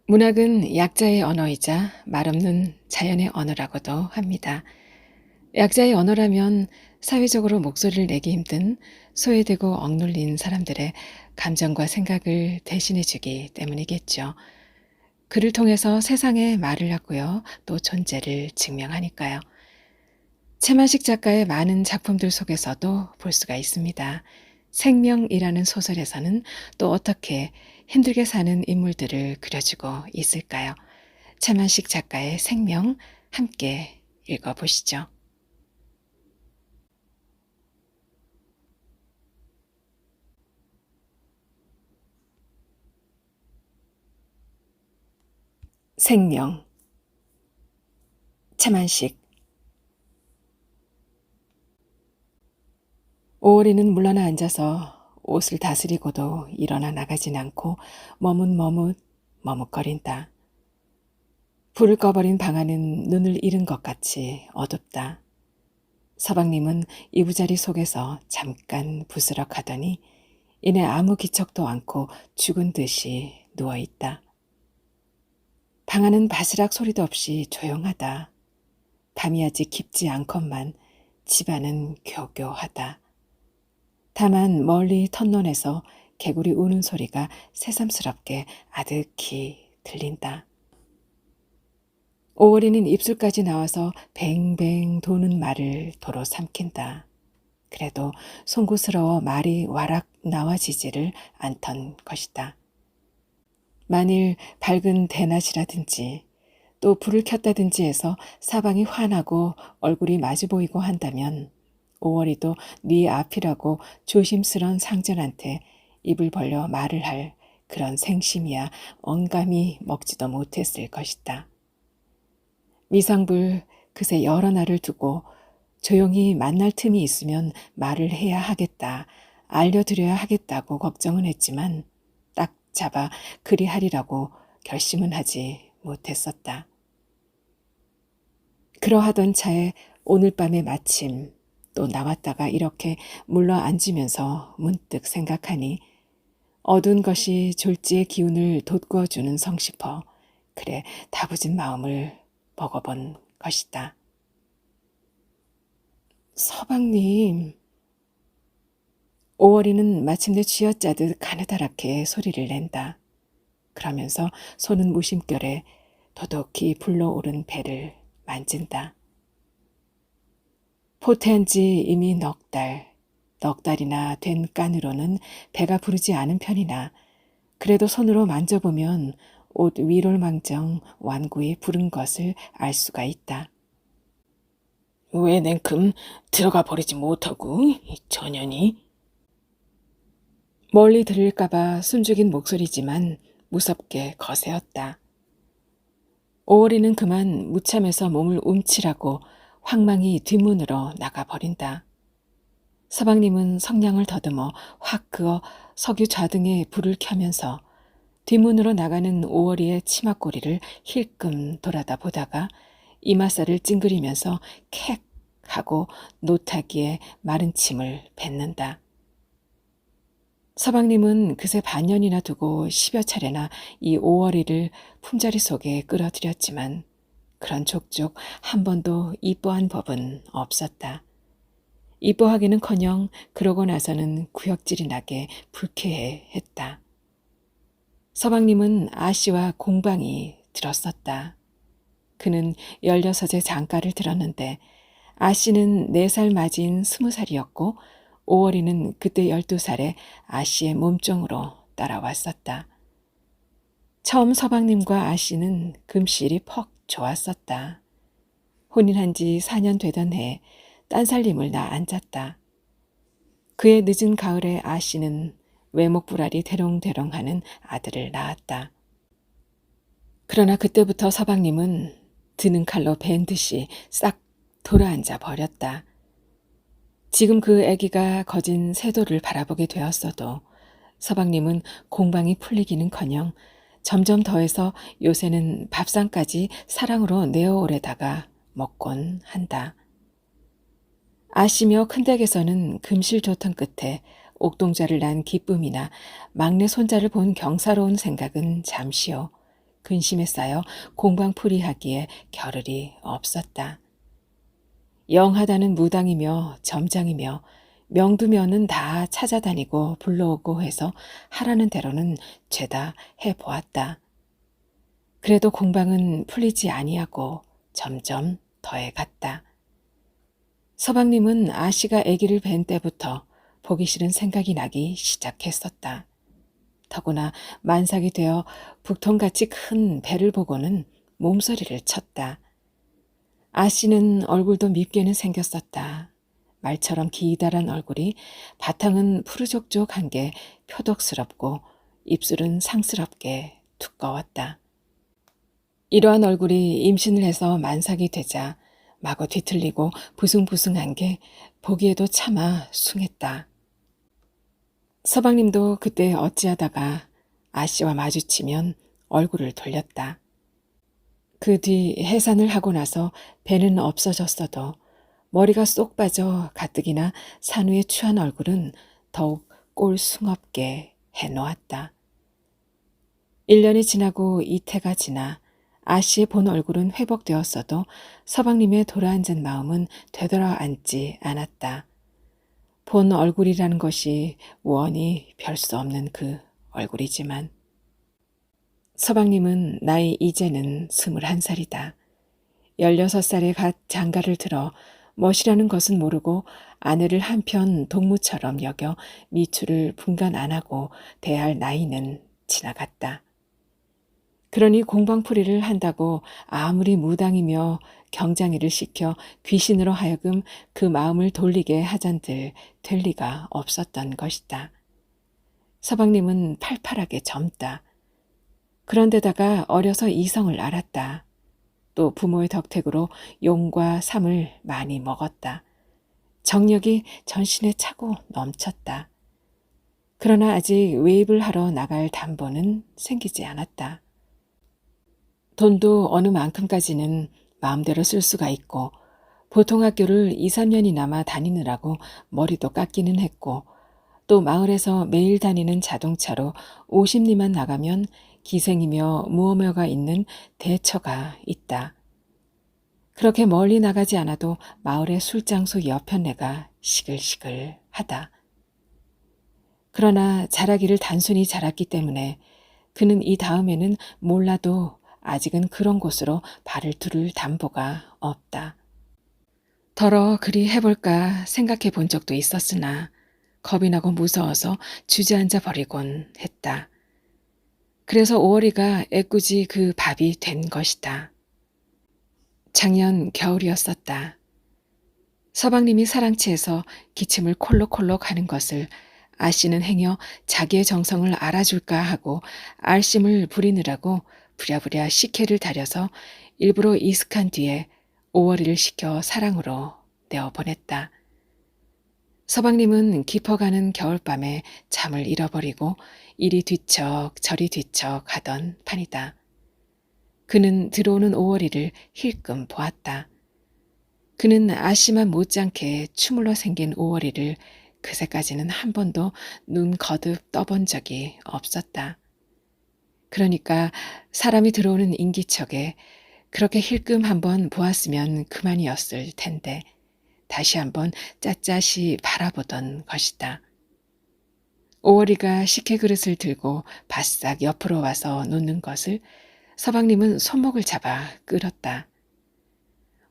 문학은 약자의 언어이자 말없는 자연의 언어라고도 합니다. 약자의 언어라면 사회적으로 목소리를 내기 힘든 소외되고 억눌린 사람들의 감정과 생각을 대신해주기 때문이겠죠. 글을 통해서 세상에 말을 하고요, 또 존재를 증명하니까요. 채만식 작가의 많은 작품들 속에서도 볼 수가 있습니다. 생명이라는 소설에서는 또 어떻게 힘들게 사는 인물들을 그려주고 있을까요? 채만식 작가의 생명 함께 읽어보시죠. 생명, 채만식. 오월이는 물러나 앉아서 옷을 다스리고도 일어나 나가진 않고 머뭇거린다. 불을 꺼버린 방 안은 눈을 잃은 것 같이 어둡다. 서방님은 이부자리 속에서 잠깐 부스럭하더니 이내 아무 기척도 않고 죽은 듯이 누워있다. 방 안은 바스락 소리도 없이 조용하다. 밤이 아직 깊지 않건만 집안은 교교하다. 다만 멀리 턴론에서 개구리 우는 소리가 새삼스럽게 아득히 들린다. 오월이는 입술까지 나와서 뱅뱅 도는 말을 도로 삼킨다. 그래도 송구스러워 말이 와락 나와지지를 않던 것이다. 만일 밝은 대낮이라든지 또 불을 켰다든지 해서 사방이 환하고 얼굴이 마주 보이고 한다면 오월이도 네 앞이라고 조심스런 상전한테 입을 벌려 말을 할 그런 생심이야 언감이 먹지도 못했을 것이다. 미상불 그새 여러 날을 두고 조용히 만날 틈이 있으면 말을 해야 하겠다, 알려드려야 하겠다고 걱정은 했지만 딱 잡아 그리하리라고 결심은 하지 못했었다. 그러하던 차에 오늘 밤에 마침 또 나왔다가 이렇게 물러 앉으면서 문득 생각하니 어두운 것이 졸지의 기운을 돋구어주는 성시퍼, 그래 다부진 마음을 먹어본 것이다. 서방님, 오월이는 마침내 쥐어짜듯 가느다랗게 소리를 낸다. 그러면서 손은 무심결에 도독히 불러오른 배를 만진다. 포태한 지 이미 넉 달이나 된 깐으로는 배가 부르지 않은 편이나 그래도 손으로 만져보면 옷 위롤망정 완고히 부른 것을 알 수가 있다. 왜 냉큼 들어가 버리지 못하고 이 전현이? 멀리 들을까봐 숨죽인 목소리지만 무섭게 거세었다. 오월이는 그만 무참해서 몸을 움츠라고 황망히 뒷문으로 나가버린다. 서방님은 성냥을 더듬어 확 그어 석유 좌등에 불을 켜면서 뒷문으로 나가는 오월이의 치마꼬리를 힐끔 돌아다 보다가 이마살을 찡그리면서 캑 하고 노타기에 마른 침을 뱉는다. 서방님은 그새 반년이나 두고 10여 차례나 이 오월이를 품자리 속에 끌어들였지만 그런 족족 한 번도 이뻐한 법은 없었다. 이뻐하기는커녕 그러고 나서는 구역질이 나게 불쾌해 했다. 서방님은 아씨와 공방이 들었었다. 그는 16의 장가를 들었는데 아씨는 4살 맞이인 20살이었고 오월이는 그때 12살에 아씨의 몸종으로 따라왔었다. 처음 서방님과 아씨는 금실이 퍽 좋았었다. 혼인한 지 4년 되던 해에 딴살림을 낳아 앉았다. 그의 늦은 가을에 아씨는 외목불알이 대롱대롱하는 아들을 낳았다. 그러나 그때부터 서방님은 드는 칼로 벤 듯이 싹 돌아앉아 버렸다. 지금 그 아기가 거진 세도를 바라보게 되었어도 서방님은 공방이 풀리기는커녕 점점 더해서 요새는 밥상까지 사랑으로 내어오래다가 먹곤 한다. 아시며 큰댁에서는 금실 좋던 끝에 옥동자를 낳은 기쁨이나 막내 손자를 본 경사로운 생각은 잠시요. 근심에 쌓여 공방풀이하기에 겨를이 없었다. 영하다는 무당이며 점장이며 명두면은 다 찾아다니고 불러오고 해서 하라는 대로는 죄다 해보았다. 그래도 공방은 풀리지 아니하고 점점 더해갔다. 서방님은 아씨가 아기를 뵌 때부터 보기 싫은 생각이 나기 시작했었다. 더구나 만삭이 되어 북통같이 큰 배를 보고는 몸서리를 쳤다. 아씨는 얼굴도 밉게는 생겼었다. 말처럼 기다란 얼굴이 바탕은 푸르족족한 게 표독스럽고 입술은 상스럽게 두꺼웠다. 이러한 얼굴이 임신을 해서 만삭이 되자 마구 뒤틀리고 부숭부숭한 게 보기에도 차마 숭했다. 서방님도 그때 어찌하다가 아씨와 마주치면 얼굴을 돌렸다. 그 뒤 해산을 하고 나서 배는 없어졌어도 머리가 쏙 빠져 가뜩이나 산후에 취한 얼굴은 더욱 꼴숭없게 해놓았다. 1년이 지나고 이태가 지나 아씨의 본 얼굴은 회복되었어도 서방님의 돌아앉은 마음은 되돌아앉지 않았다. 본 얼굴이라는 것이 원히 별 수 없는 그 얼굴이지만 서방님은 나이 이제는 21살이다. 16살에 갓 장가를 들어 멋이라는 것은 모르고 아내를 한편 동무처럼 여겨 미추를 분간 안 하고 대할 나이는 지나갔다. 그러니 공방풀이를 한다고 아무리 무당이며 경장이를 시켜 귀신으로 하여금 그 마음을 돌리게 하잔들 될 리가 없었던 것이다. 서방님은 팔팔하게 젊다. 그런데다가 어려서 이성을 알았다. 또 부모의 덕택으로 용과 삼을 많이 먹었다. 정력이 전신에 차고 넘쳤다. 그러나 아직 외입을 하러 나갈 담보는 생기지 않았다. 돈도 어느 만큼까지는 마음대로 쓸 수가 있고 보통 학교를 2, 3년이나마 다니느라고 머리도 깎이는 했고 또 마을에서 매일 다니는 자동차로 50리만 나가면 기생이며 무어며가 있는 대처가 있다. 그렇게 멀리 나가지 않아도 마을의 술장소 옆편네가 시글시글하다. 그러나 자라기를 단순히 자랐기 때문에 그는 이 다음에는 몰라도 아직은 그런 곳으로 발을 두를 담보가 없다. 더러 그리 해볼까 생각해 본 적도 있었으나 겁이 나고 무서워서 주저앉아 버리곤 했다. 그래서 5월이가 애꿎이 그 밥이 된 것이다. 작년 겨울이었었다. 서방님이 사랑치에서 기침을 콜록콜록 하는 것을 아씨는 행여 자기의 정성을 알아줄까 하고 알심을 부리느라고 부랴부랴 식혜를 다려서 일부러 이슥한 뒤에 5월이를 시켜 사랑으로 내어보냈다. 서방님은 깊어가는 겨울밤에 잠을 잃어버리고 이리 뒤척 저리 뒤척 하던 판이다. 그는 들어오는 5월이를 힐끔 보았다. 그는 아씨만 못지않게 추물러 생긴 5월이를 그새까지는 한 번도 눈 거듭 떠본 적이 없었다. 그러니까 사람이 들어오는 인기척에 그렇게 힐끔 한번 보았으면 그만이었을 텐데 다시 한번 샅샅이 바라보던 것이다. 5월이가 식혜 그릇을 들고 바싹 옆으로 와서 놓는 것을 서방님은 손목을 잡아 끌었다.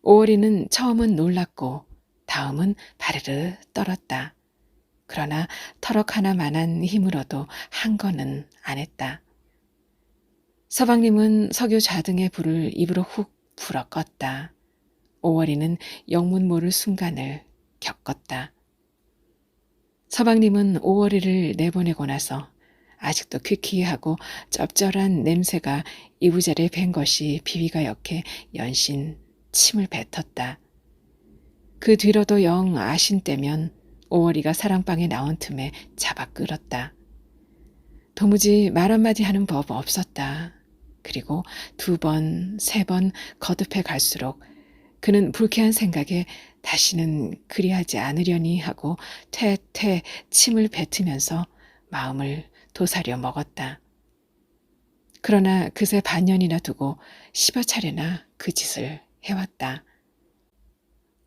5월이는 처음은 놀랐고 다음은 바르르 떨었다. 그러나 터럭 하나만한 힘으로도 한 거는 안 했다. 서방님은 석유 좌등의 불을 입으로 훅 불어 껐다. 5월이는 영문 모를 순간을 겪었다. 서방님은 5월이를 내보내고 나서 아직도 퀴퀴하고 짭짤한 냄새가 이부자리에 밴 것이 비위가 역해 연신 침을 뱉었다. 그 뒤로도 영 아신 때면 5월이가 사랑방에 나온 틈에 잡아 끌었다. 도무지 말 한마디 하는 법 없었다. 그리고 2번, 3번 거듭해 갈수록 그는 불쾌한 생각에 다시는 그리하지 않으려니 하고 퇴퇴 침을 뱉으면서 마음을 도사려 먹었다. 그러나 그새 반년이나 두고 10여 차례나 그 짓을 해왔다.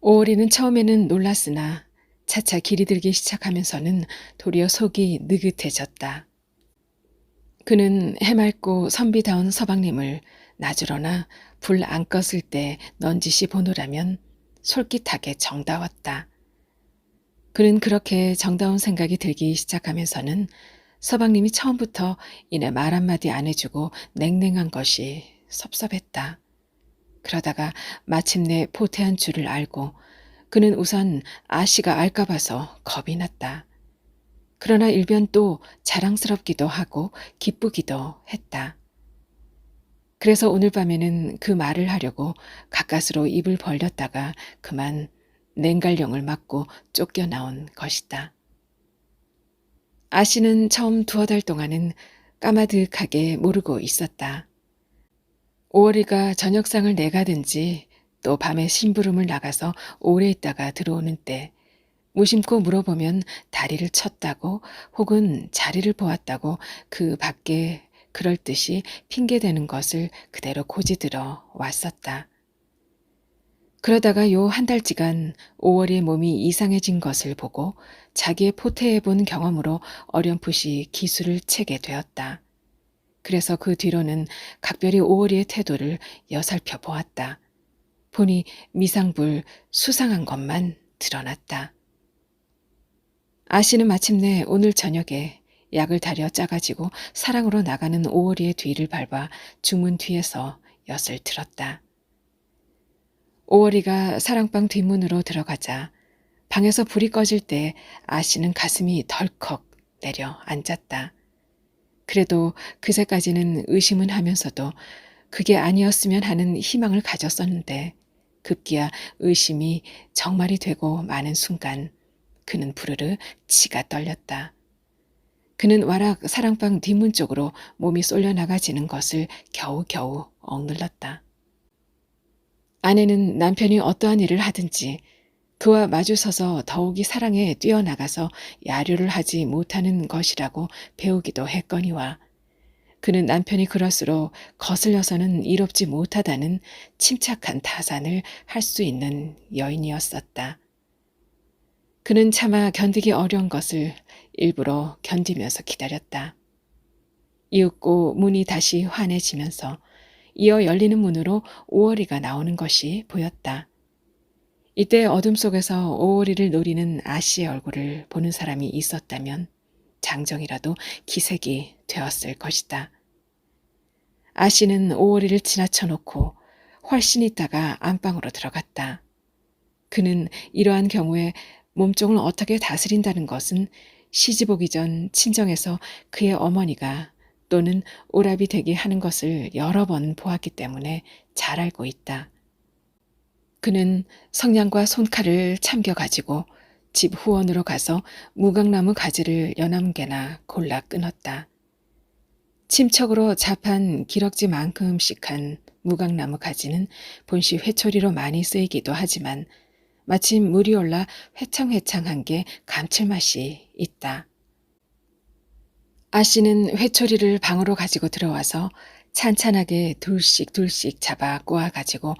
오월이는 처음에는 놀랐으나 차차 길이 들기 시작하면서는 도리어 속이 느긋해졌다. 그는 해맑고 선비다운 서방님을 나주러나 불 안 껐을 때 넌지시 보노라면 솔깃하게 정다웠다. 그는 그렇게 정다운 생각이 들기 시작하면서는 서방님이 처음부터 이내 말 한마디 안 해주고 냉랭한 것이 섭섭했다. 그러다가 마침내 포태한 줄을 알고 그는 우선 아씨가 알까 봐서 겁이 났다. 그러나 일변 또 자랑스럽기도 하고 기쁘기도 했다. 그래서 오늘 밤에는 그 말을 하려고 가까스로 입을 벌렸다가 그만 냉갈령을 맞고 쫓겨나온 것이다. 아씨는 처음 2달 동안은 까마득하게 모르고 있었다. 5월이가 저녁상을 내가든지 또 밤에 심부름을 나가서 오래 있다가 들어오는 때 무심코 물어보면 다리를 쳤다고 혹은 자리를 보았다고 그 밖에 그럴듯이 핑계대는 것을 그대로 고지들어 왔었다. 그러다가 요 1달지간 5월의 몸이 이상해진 것을 보고 자기의 포태해본 경험으로 어렴풋이 기술을 채게 되었다. 그래서 그 뒤로는 각별히 5월의 태도를 여살펴 보았다. 보니 미상불 수상한 것만 드러났다. 아씨는 마침내 오늘 저녁에 약을 다려 짜가지고 사랑으로 나가는 5월이의 뒤를 밟아 중문 뒤에서 엿을 들었다. 5월이가 사랑방 뒷문으로 들어가자 방에서 불이 꺼질 때 아씨는 가슴이 덜컥 내려 앉았다. 그래도 그새까지는 의심은 하면서도 그게 아니었으면 하는 희망을 가졌었는데 급기야 의심이 정말이 되고 마는 순간 그는 부르르 치가 떨렸다. 그는 와락 사랑방 뒷문 쪽으로 몸이 쏠려나가지는 것을 겨우겨우 억눌렀다. 아내는 남편이 어떠한 일을 하든지 그와 마주서서 더욱이 사랑에 뛰어나가서 야료를 하지 못하는 것이라고 배우기도 했거니와 그는 남편이 그럴수록 거슬려서는 이롭지 못하다는 침착한 타산을 할 수 있는 여인이었었다. 그는 차마 견디기 어려운 것을 일부러 견디면서 기다렸다. 이윽고 문이 다시 환해지면서 이어 열리는 문으로 5월이가 나오는 것이 보였다. 이때 어둠 속에서 5월이를 노리는 아씨의 얼굴을 보는 사람이 있었다면 장정이라도 기색이 되었을 것이다. 아씨는 5월이를 지나쳐 놓고 훨씬 있다가 안방으로 들어갔다. 그는 이러한 경우에 몸종을 어떻게 다스린다는 것은 시집 오기 전 친정에서 그의 어머니가 또는 오랍이 되게 하는 것을 여러 번 보았기 때문에 잘 알고 있다. 그는 성냥과 손칼을 참겨가지고 집 후원으로 가서 무각나무 가지를 여남개나 골라 끊었다. 침척으로 잡한 기럭지만큼씩한 무각나무 가지는 본시 회초리로 많이 쓰이기도 하지만 마침 물이 올라 회창회창한 게 감칠맛이 있다. 아씨는 회초리를 방으로 가지고 들어와서 찬찬하게 둘씩 잡아 꼬아가지고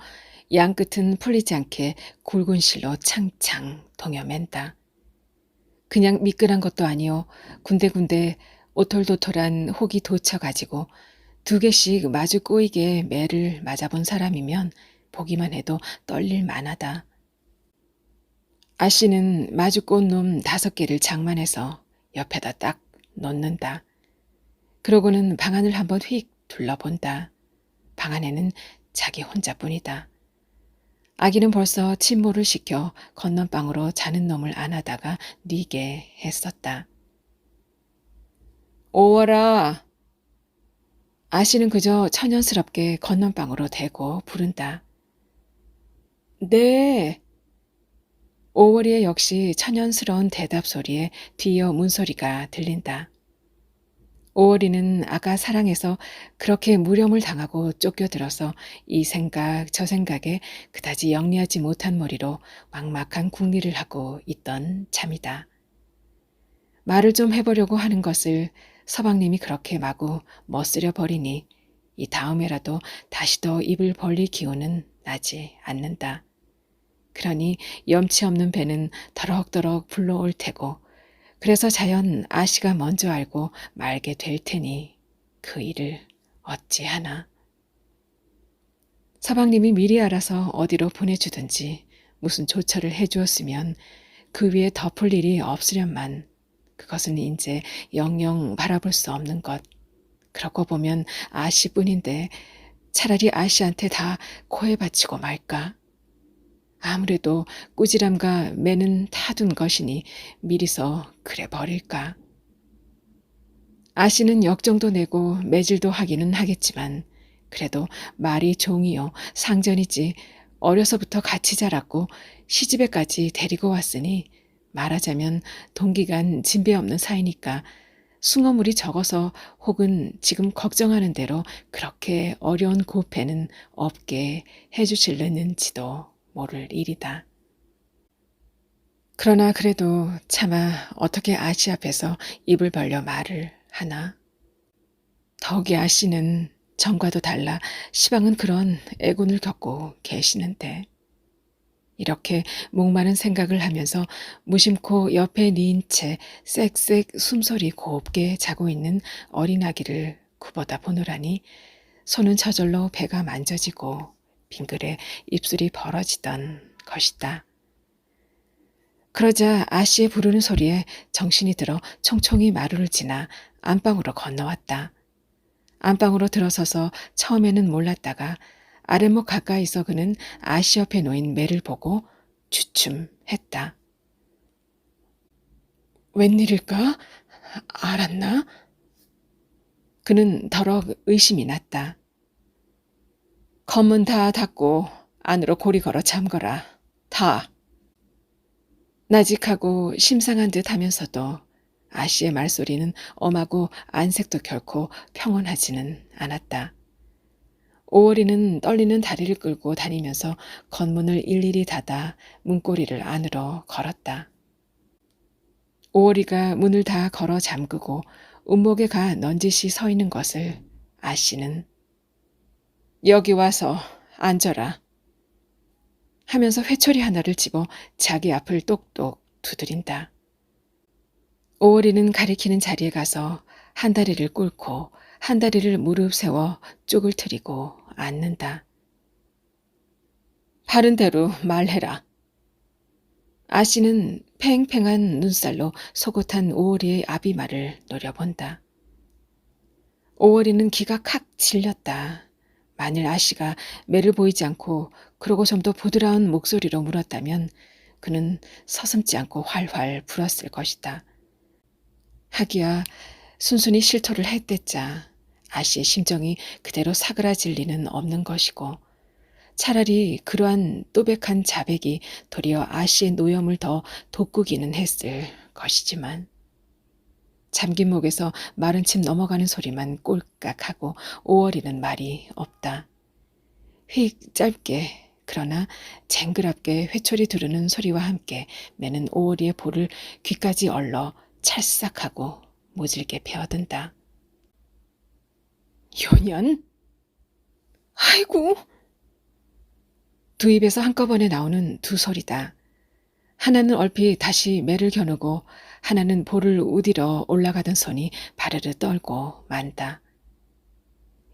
양 끝은 풀리지 않게 굵은 실로 창창 동여맨다. 그냥 미끈한 것도 아니오 군데군데 오톨도톨한 혹이 돋쳐가지고 2개씩 마주 꼬이게 매를 맞아본 사람이면 보기만 해도 떨릴 만하다. 아씨는 마주 꼰 놈 5개를 장만해서 옆에다 딱 놓는다. 그러고는 방 안을 한번 휙 둘러본다. 방 안에는 자기 혼자뿐이다. 아기는 벌써 침모를 시켜 건넌방으로 자는 놈을 안아다가 뉘게 했었다. 5월아! 아씨는 그저 천연스럽게 건넌방으로 대고 부른다. 네. 5월이의 역시 천연스러운 대답 소리에 뒤이어 문소리가 들린다. 5월이는 아까 사랑해서 그렇게 무렴을 당하고 쫓겨들어서 이 생각 저 생각에 그다지 영리하지 못한 머리로 막막한 궁리를 하고 있던 참이다. 말을 좀 해보려고 하는 것을 서방님이 그렇게 마구 멋쓰려 버리니 이 다음에라도 다시 더 입을 벌릴 기운은 나지 않는다. 그러니 염치 없는 배는 더럭더럭 불러올 테고 그래서 자연 아씨가 먼저 알고 말게 될 테니 그 일을 어찌하나. 서방님이 미리 알아서 어디로 보내주든지 무슨 조처를 해주었으면 그 위에 덮을 일이 없으련만 그것은 이제 영영 바라볼 수 없는 것. 그러고 보면 아씨뿐인데 차라리 아씨한테 다 코에 바치고 말까. 아무래도 꾸지람과 매는 타둔 것이니 미리서 그래 버릴까. 아씨는 역정도 내고 매질도 하기는 하겠지만 그래도 말이 종이요 상전이지 어려서부터 같이 자랐고 시집에까지 데리고 왔으니 말하자면 동기간 진배 없는 사이니까 숭어물이 적어서 혹은 지금 걱정하는 대로 그렇게 어려운 고패는 없게 해주실는지도 모를 일이다. 그러나 그래도 차마 어떻게 아씨 앞에서 입을 벌려 말을 하나? 더욱이 아씨는 전과도 달라 시방은 그런 애군을 겪고 계시는데 이렇게 목마른 생각을 하면서 무심코 옆에 니인 채 쌕쌕 숨소리 곱게 자고 있는 어린아기를 굽어다 보노라니 손은 저절로 배가 만져지고 빙글에 입술이 벌어지던 것이다. 그러자 아씨의 부르는 소리에 정신이 들어 총총히 마루를 지나 안방으로 건너왔다. 안방으로 들어서서 처음에는 몰랐다가 아랫목 가까이서 그는 아씨 옆에 놓인 매를 보고 주춤했다. 웬일일까? 알았나? 그는 더럭 의심이 났다. 검은 다 닫고 안으로 고리 걸어 잠거라. 다. 나직하고 심상한 듯 하면서도 아씨의 말소리는 엄하고 안색도 결코 평온하지는 않았다. 오월이는 떨리는 다리를 끌고 다니면서 건문을 일일이 닫아 문고리를 안으로 걸었다. 오월이가 문을 다 걸어 잠그고 운목에 가 넌지시 서 있는 것을 아씨는 여기 와서 앉아라 하면서 회초리 하나를 집어 자기 앞을 똑똑 두드린다. 오월이는 가리키는 자리에 가서 한 다리를 꿇고 한 다리를 무릎 세워 쪽을 트리고 앉는다. 바른 대로 말해라. 아씨는 팽팽한 눈살로 속옷한 오월이의 아비말을 노려본다. 오월이는 기가 칵 질렸다. 만일 아씨가 매를 보이지 않고 그러고 좀 더 부드러운 목소리로 물었다면 그는 서슴지 않고 활활 불었을 것이다. 하기야 순순히 실토를 했댔자 아씨의 심정이 그대로 사그라질 리는 없는 것이고 차라리 그러한 또백한 자백이 도리어 아씨의 노염을 더 돋구기는 했을 것이지만 잠긴 목에서 마른 침 넘어가는 소리만 꼴깍하고 오월이는 말이 없다. 휙 짧게 그러나 쟁그랍게 회초리 두르는 소리와 함께 매는 오월이의 볼을 귀까지 얼러 찰싹하고 모질게 베어든다. 요년? 아이고! 두 입에서 한꺼번에 나오는 두 소리다. 하나는 얼핏 다시 매를 겨누고 하나는 볼을 우디러 올라가던 손이 바르르 떨고 만다.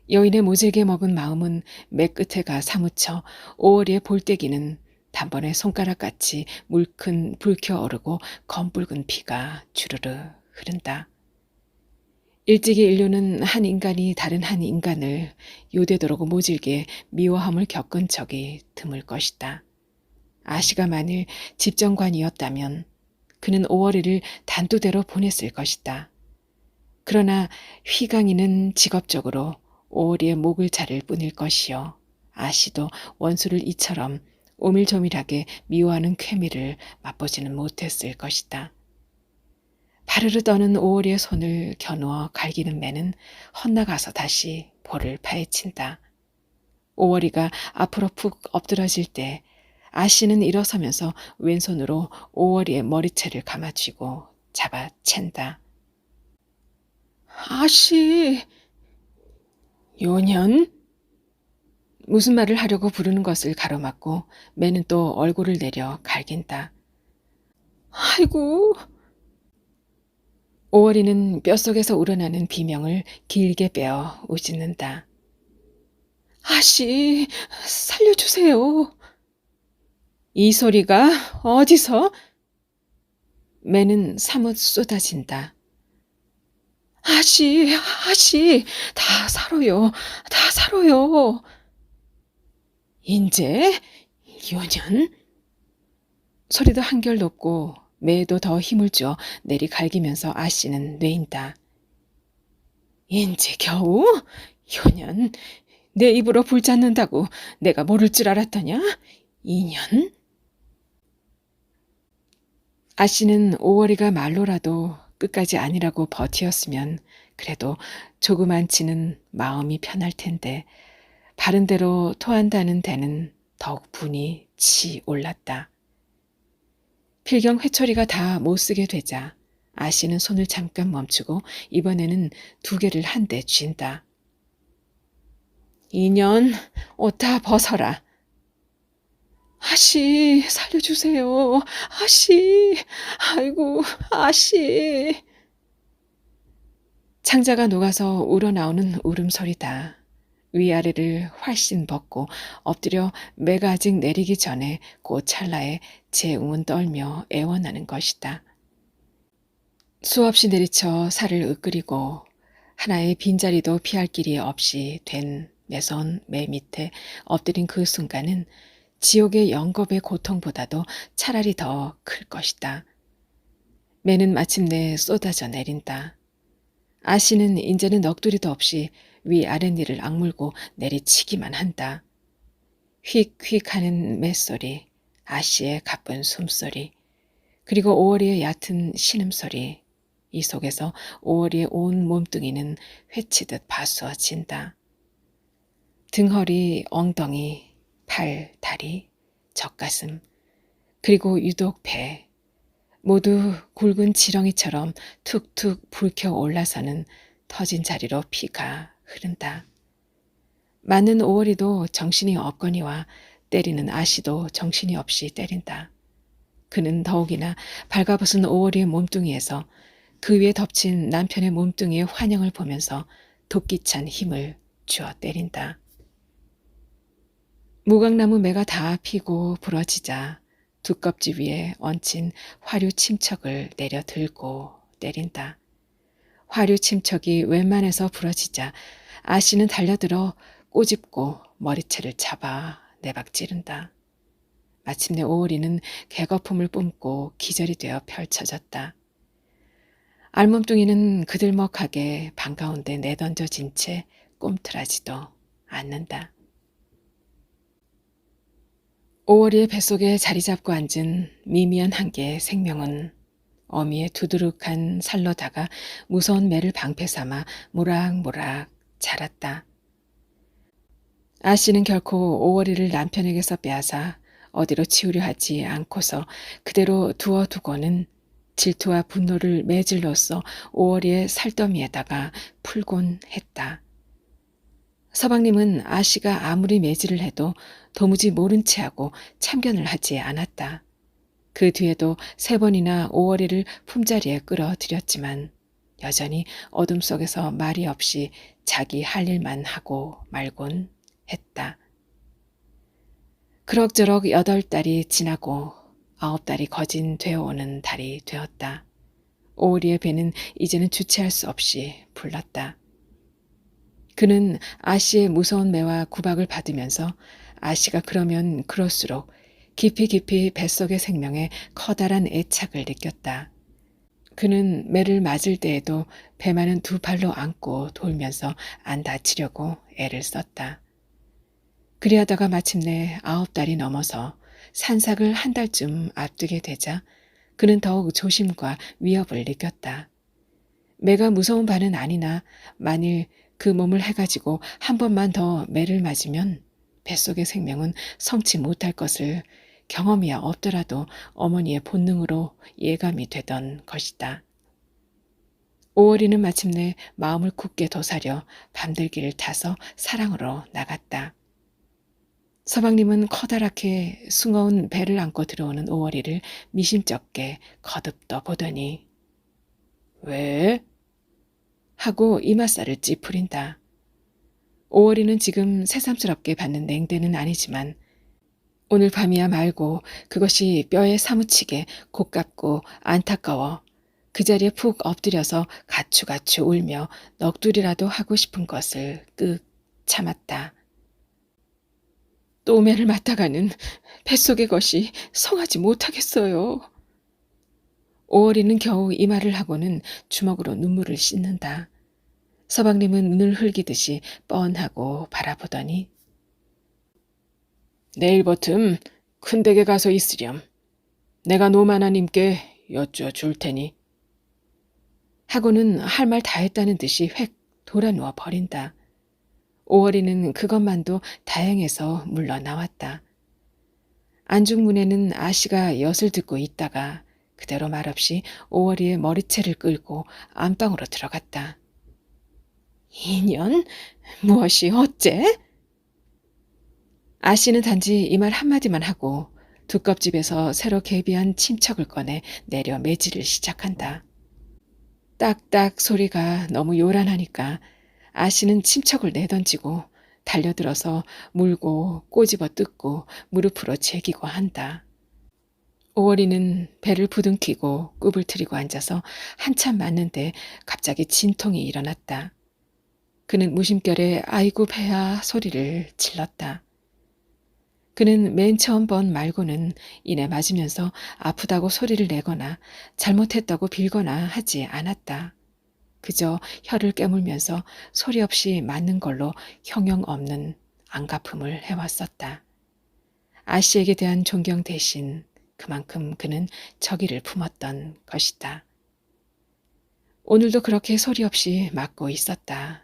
여인의 모질게 먹은 마음은 매 끝에가 사무쳐 오월이의 볼때기는 단번에 손가락같이 물큰 불켜오르고 검붉은 피가 주르르 흐른다. 일찍이 인류는 한 인간이 다른 한 인간을 요되도록 모질게 미워함을 겪은 적이 드물 것이다. 아씨가 만일 집정관이었다면 그는 오월이를 단두대로 보냈을 것이다. 그러나 휘강이는 직업적으로 오월이의 목을 자를 뿐일 것이요. 아씨도 원수를 이처럼 오밀조밀하게 미워하는 쾌미를 맛보지는 못했을 것이다. 바르르 떠는 오월이의 손을 겨누어 갈기는 매는 헛나가서 다시 볼을 파헤친다. 오월이가 앞으로 푹 엎드러질 때 아씨는 일어서면서 왼손으로 오월이의 머리채를 감아쥐고 잡아챈다. 아씨! 요년? 무슨 말을 하려고 부르는 것을 가로막고 매는 또 얼굴을 내려 갈긴다. 아이고. 오월이는 뼛속에서 우러나는 비명을 길게 빼어 우짖는다. 아씨, 살려주세요. 이 소리가 어디서? 매는 사뭇 쏟아진다. 아씨, 아씨, 다 살아요, 다 살아요. 인제? 요년? 소리도 한결 높고 매도 더 힘을 주어 내리갈기면서 아씨는 뇌인다. 인제 겨우? 요년, 내 입으로 불 짖는다고 내가 모를 줄 알았더냐? 2년? 아씨는 오월이가 말로라도 끝까지 아니라고 버티었으면 그래도 조그만치는 마음이 편할 텐데 바른 대로 토한다는 데는 더욱 분이 치 올랐다. 필경 회초리가 다 못쓰게 되자 아씨는 손을 잠깐 멈추고 이번에는 두 개를 한 대 쥔다. 2년 옷 다 벗어라. 아씨, 살려주세요. 아씨, 아이고, 아씨. 창자가 녹아서 우러나오는 울음소리다. 위아래를 훨씬 벗고 엎드려 매가 아직 내리기 전에 그 찰나에 재웅은 떨며 애원하는 것이다. 수없이 내리쳐 살을 으끄리고 하나의 빈자리도 피할 길이 없이 된 매선 매 밑에 엎드린 그 순간은 지옥의 영겁의 고통보다도 차라리 더 클 것이다. 매는 마침내 쏟아져 내린다. 아씨는 이제는 넋두리도 없이 위아랫니를 악물고 내리치기만 한다. 휙휙 하는 매소리, 아씨의 가쁜 숨소리, 그리고 오월이의 얕은 신음소리, 이 속에서 오월이의 온 몸뚱이는 회치듯 바수어진다. 등허리, 엉덩이, 팔, 다리, 젖가슴, 그리고 유독 배, 모두 굵은 지렁이처럼 툭툭 불켜 올라서는 터진 자리로 피가 흐른다. 맞는 오월이도 정신이 없거니와 때리는 아씨도 정신이 없이 때린다. 그는 더욱이나 발가벗은 오월이의 몸뚱이에서 그 위에 덮친 남편의 몸뚱이의 환영을 보면서 도끼찬 힘을 주어 때린다. 무각나무 매가 다 피고 부러지자 두껍지 위에 얹힌 화류 침척을 내려 들고 때린다. 화류 침척이 웬만해서 부러지자 아씨는 달려들어 꼬집고 머리채를 잡아 내박 찌른다. 마침내 오월이는 개거품을 뿜고 기절이 되어 펼쳐졌다. 알몸뚱이는 그들먹하게 방 가운데 내던져진 채 꿈틀하지도 않는다. 오월이의 뱃속에 자리 잡고 앉은 미미한 한 개의 생명은 어미의 두드룩한 살로다가 무서운 매를 방패 삼아 모락모락 자랐다. 아씨는 결코 오월이를 남편에게서 빼앗아 어디로 치우려 하지 않고서 그대로 두어두고는 질투와 분노를 매질로써 오월이의 살더미에다가 풀곤 했다. 서방님은 아씨가 아무리 매질을 해도 도무지 모른 체하고 참견을 하지 않았다. 그 뒤에도 3번이나 오월이를 품자리에 끌어들였지만 여전히 어둠 속에서 말이 없이 자기 할 일만 하고 말곤 했다. 그럭저럭 8달이 지나고 9달이 거진 되어오는 달이 되었다. 오월이의 배는 이제는 주체할 수 없이 불렀다. 그는 아씨의 무서운 매와 구박을 받으면서 아씨가 그러면 그럴수록 깊이 깊이 뱃속의 생명에 커다란 애착을 느꼈다. 그는 매를 맞을 때에도 배만은 2발로 안고 돌면서 안 다치려고 애를 썼다. 그리하다가 마침내 9달이 넘어서 산삭을 1달쯤 앞두게 되자 그는 더욱 조심과 위협을 느꼈다. 매가 무서운 바는 아니나 만일 그 몸을 해가지고 한 번만 더 매를 맞으면 뱃속의 생명은 성치 못할 것을 경험이야 없더라도 어머니의 본능으로 예감이 되던 것이다. 오월이는 마침내 마음을 굳게 도사려 밤들기를 타서 사랑으로 나갔다. 서방님은 커다랗게 숭어운 배를 안고 들어오는 오월이를 미심쩍게 거듭떠 보더니 왜? 하고 이맛살을 찌푸린다. 오월이는 지금 새삼스럽게 받는 냉대는 아니지만 오늘 밤이야 말고 그것이 뼈에 사무치게 곱깝고 안타까워 그 자리에 푹 엎드려서 가추가추 울며 넋두리라도 하고 싶은 것을 끄 참았다. 또매를 맞다가는 뱃속의 것이 성하지 못하겠어요. 오월이는 겨우 이 말을 하고는 주먹으로 눈물을 씻는다. 서방님은 눈을 흘기듯이 뻔하고 바라보더니 내일버튼 큰 댁에 가서 있으렴. 내가 노만하님께 여쭈어 테니. 하고는 할 말 다 했다는 듯이 획 돌아누워 버린다. 오월이는 그것만도 다행해서 물러나왔다. 안중문에는 아씨가 엿을 듣고 있다가 그대로 말없이 오월이의 머리채를 끌고 안방으로 들어갔다. 인연? 무엇이 어째? 아씨는 단지 이 말 한마디만 하고 두껍집에서 새로 개비한 침척을 꺼내 내려 매질을 시작한다. 딱딱 소리가 너무 요란하니까 아씨는 침척을 내던지고 달려들어서 물고 꼬집어 뜯고 무릎으로 제기고 한다. 오월이는 배를 부둥키고 굽을 트이고 앉아서 한참 맞는데 갑자기 진통이 일어났다. 그는 무심결에 아이고 배야 소리를 질렀다. 그는 맨 처음 번 말고는 이내 맞으면서 아프다고 소리를 내거나 잘못했다고 빌거나 하지 않았다. 그저 혀를 깨물면서 소리 없이 맞는 걸로 형용 없는 안갚음을 해왔었다. 아씨에게 대한 존경 대신 그만큼 그는 저기를 품었던 것이다. 오늘도 그렇게 소리 없이 맞고 있었다.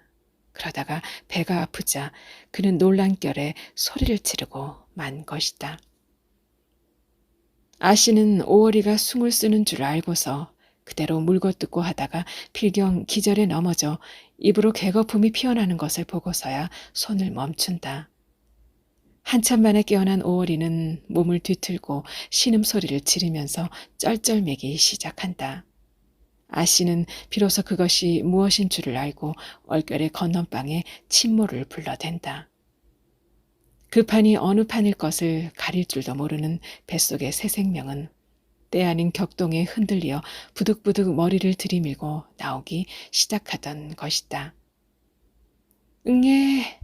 그러다가 배가 아프자 그는 놀란결에 소리를 지르고 만 것이다. 아씨는 오월이가 숭을 쓰는 줄 알고서 그대로 물고 뜯고 하다가 필경 기절에 넘어져 입으로 개거품이 피어나는 것을 보고서야 손을 멈춘다. 한참 만에 깨어난 오월이는 몸을 뒤틀고 신음소리를 지르면서 쩔쩔매기 시작한다. 아씨는 비로소 그것이 무엇인 줄을 알고 얼결에 건넌방에 침모를 불러댄다. 그 판이 어느 판일 것을 가릴 줄도 모르는 뱃속의 새 생명은 때 아닌 격동에 흔들려 부득부득 머리를 들이밀고 나오기 시작하던 것이다. 응애.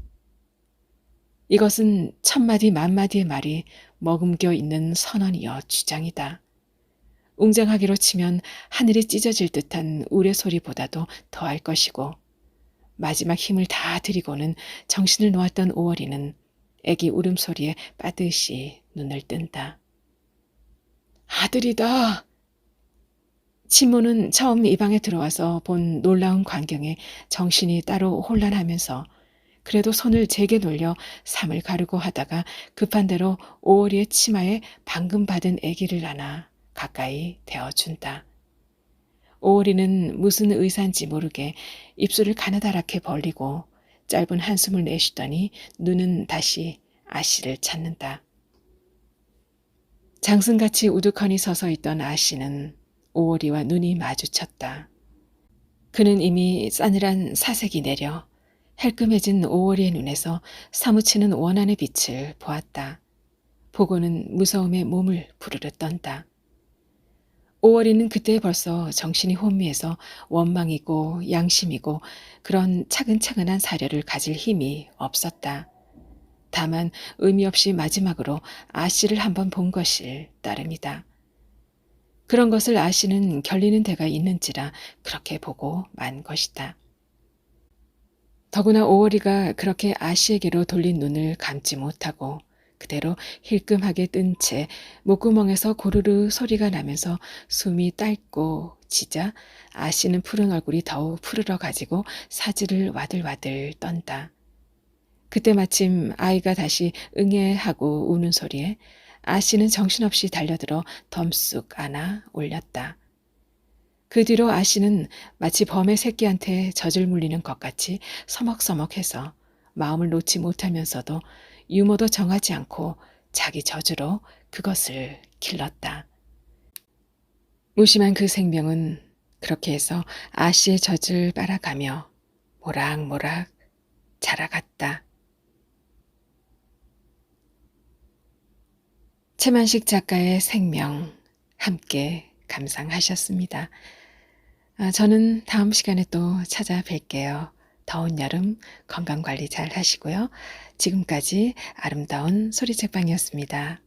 이것은 천마디 만마디의 말이 머금겨 있는 선언이여 주장이다. 웅장하기로 치면 하늘이 찢어질 듯한 우레소리보다도 더할 것이고 마지막 힘을 다 들이고는 정신을 놓았던 오월이는 애기 울음소리에 빠듯이 눈을 뜬다. 아들이다. 친모는 처음 이 방에 들어와서 본 놀라운 광경에 정신이 따로 혼란하면서 그래도 손을 제게 놀려 삼을 가르고 하다가 급한 대로 오월이의 치마에 방금 받은 아기를 안아 가까이 대어준다. 오월이는 무슨 의사인지 모르게 입술을 가느다랗게 벌리고 짧은 한숨을 내쉬더니 눈은 다시 아씨를 찾는다. 장승같이 우두커니 서서 있던 아씨는 오월이와 눈이 마주쳤다. 그는 이미 싸늘한 사색이 내려 헬끔해진 오월이의 눈에서 사무치는 원한의 빛을 보았다. 보고는 무서움에 몸을 부르르 떤다. 오월이는 그때 벌써 정신이 혼미해서 원망이고 양심이고 그런 차근차근한 사려를 가질 힘이 없었다. 다만 의미 없이 마지막으로 아씨를 한번 본 것일 따름이다. 그런 것을 아씨는 결리는 데가 있는지라 그렇게 보고 만 것이다. 더구나 오월이가 그렇게 아씨에게로 돌린 눈을 감지 못하고 그대로 힐끔하게 뜬 채 목구멍에서 고르르 소리가 나면서 숨이 짧고 지자 아씨는 푸른 얼굴이 더욱 푸르러 가지고 사지를 와들와들 떤다. 그때 마침 아이가 다시 응애하고 우는 소리에 아씨는 정신없이 달려들어 덤쑥 안아 올렸다. 그 뒤로 아씨는 마치 범의 새끼한테 젖을 물리는 것 같이 서먹서먹해서 마음을 놓지 못하면서도 유머도 정하지 않고 자기 젖으로 그것을 길렀다. 무심한 그 생명은 그렇게 해서 아씨의 젖을 빨아가며 모락모락 자라갔다. 최만식 작가의 생명 함께 감상하셨습니다. 저는 다음 시간에 또 찾아뵐게요. 더운 여름 건강관리 잘 하시고요. 지금까지 아름다운 소리책방이었습니다.